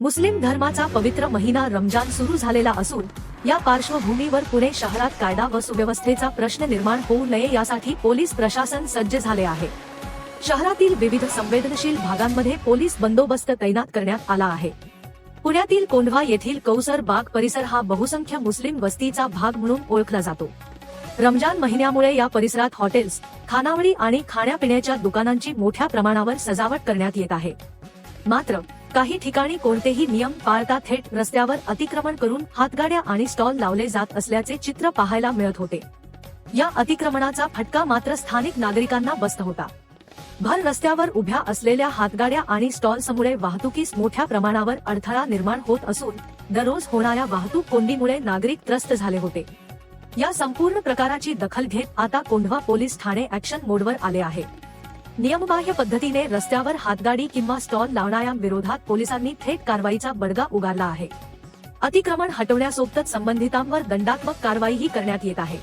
मुस्लिम धर्माचा पवित्र महिना रमजान सुरू झालेला असून या पार्श्वभूमीवर पुणे शहरात कायदा व सुव्यवस्थेचा प्रश्न निर्माण होऊ नये यासाठी पोलीस प्रशासन सज्ज झाले आहे। शहरातील विविध संवेदनशील भागांमध्ये पोलीस बंदोबस्त तैनात करण्यात आला आहे। पुण्यातील कोंढवा येथील कौसर बाग परिसर हा बहुसंख्य मुस्लिम वस्तीचा भाग म्हणून ओळखला जातो। रमजान महिन्यामुळे या परिसरात हॉटेल्स, खानावळी आणि खाण्यापिण्याच्या दुकानांची मोठ्या प्रमाणावर सजावट करण्यात येत आहे। मात्र काही ठिकाणी कोणतेही नियम पाळता थेट रस्त्यावर अतिक्रमण करून हातगाड्या आणि स्टॉल लावले जात असल्याचे चित्र पाहायला मिळत होते। या अतिक्रमणाचा फटका मात्र स्थानिक नागरिकांना बसत होता। भर रस्त्यावर उभ्या असलेल्या हातगाड्या आणि स्टॉल्समुळे वाहतुकीस मोठ्या प्रमाणावर अडथळा निर्माण होत असून दररोज होणाऱ्या वाहतूक कोंडीमुळे नागरिक त्रस्त झाले होते। या संपूर्ण प्रकाराची दखल घेत आता कोंढवा पोलीस ठाणे ऍक्शन मोडवर आले आहे। नियमबाह्य पद्धतीने रस्त्यावर हातगाडी किंवा स्टॉल लावणाऱ्यांविरोधात पोलिसांनी थेट कारवाईचा बडगा उगारला आहे। अतिक्रमण हटवण्यासोबतच संबंधितांवर दंडात्मक कारवाईही करण्यात येत आहे।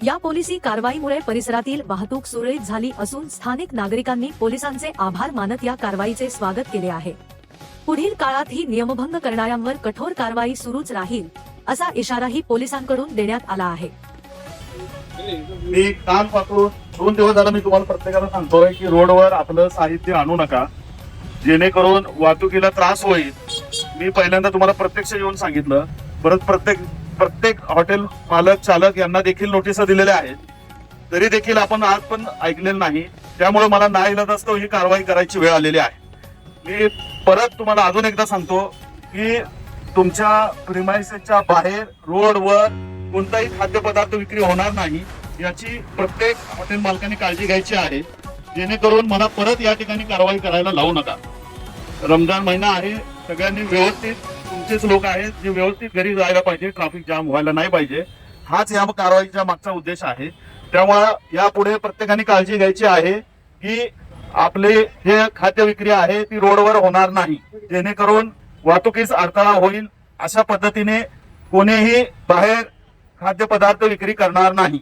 या पोलिसी कारवाईमुळे परिसरातील वाहतूक सुरळीत झाली असून स्थानिक नागरिकांनी पोलिसांचे आभार मानत या कारवाईचे स्वागत केले आहे। पुढील काळातही नियमभंग करणाऱ्यांवर कठोर कारवाई सुरूच राहील असा इशाराही पोलिसांकडून देण्यात आला आहे। मी कालपासून 2 दिवस झाला मी तुम्हाला प्रत्येकाला सांगतोय की रोडवर आपलं साहित्य आणू नका, जेणेकरून वाहतुकीला त्रास होईल। मी पहिल्यांदा तुम्हाला प्रत्यक्ष येऊन सांगितलं, परत प्रत्येक हॉटेल मालक चालक यांना देखील नोटीस दिलेल्या आहेत, तरी देखील आपण आज पण ऐकलेलं नाही। त्यामुळे मला नाईलाजास्तव ही कारवाई करायची वेळ आलेली आहे। मी परत तुम्हाला अजून एकदा सांगतो की तुमच्या प्रिमाइसेसच्या बाहेर रोडवर कोणताही खाद्यपदार्थ विक्री होणार नाही याची प्रत्येक हॉटेल मालकाने काळजी घ्यायची आहे, जेणेकरून मला परत या ठिकाणी कारवाई करायला लावू नका। रमजान महिना आहे, सगळ्यांनी व्यवस्थित, तुमचेच लोक आहेत जे व्यवस्थित घरी जायला पाहिजे, ट्रॅफिक जाम व्हायला नाही पाहिजे, हाच या कारवाईचा मागचा उद्देश आहे। त्यामुळे यापुढे प्रत्येकाने काळजी घ्यायची आहे की आपले जे खाद्य विक्री आहे ती रोडवर होणार नाही, जेणेकरून वाहतुकीस अडथळा होईल। अशा पद्धतीने कोणीही बाहेर खाद्यपदार्थ विक्री करणार नाही।